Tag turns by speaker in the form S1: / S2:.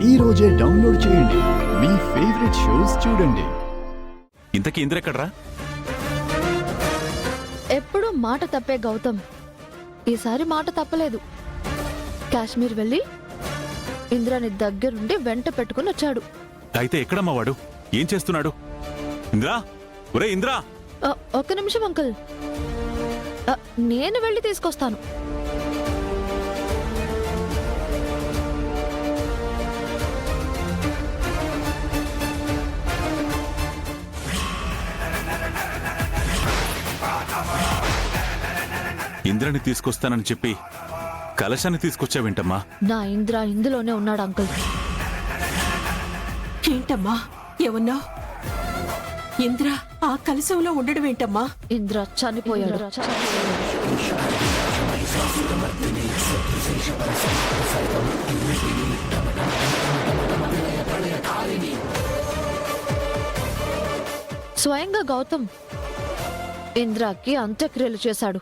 S1: ఈ రోజే డౌన్లోడ్ చేయండి. మీ ఫేవరెట్ షోస్ చూడండి.
S2: ఇంతకీ ఇంద్ర ఎక్కడ్రా?
S3: ఎప్పుడూ మాట తప్పే గౌతమ్ ఈసారి మాట తప్పలేదు. కాశ్మీర్ వెళ్ళి ఇంద్రాని దగ్గరుండి వెంట పెట్టుకుని వచ్చాడు.
S2: అయితే ఎక్కడమ్మా వాడు? ఏం చేస్తున్నాడు? ఇంద్రా, ఒరే ఇంద్రా!
S3: ఒక్క నిమిషం అంకుల్, నేను వెళ్ళి తీసుకొస్తాను.
S2: ఇంద్రని తీసుకొస్తానని చెప్పి కలశాన్ని తీసుకొచ్చావేంటమ్మా?
S3: నా ఇంద్ర ఇందులోనే ఉన్నాడు అంకుల్.
S4: ఏంటమ్మా ఏమన్నా? ఇంద్ర ఆ కలశంలో ఉండడం ఏంటమ్మా?
S3: ఇంద్ర చనిపోయాడు. స్వయంగా గౌతమ్ ఇంద్రాకి అంత్యక్రియలు చేశాడు.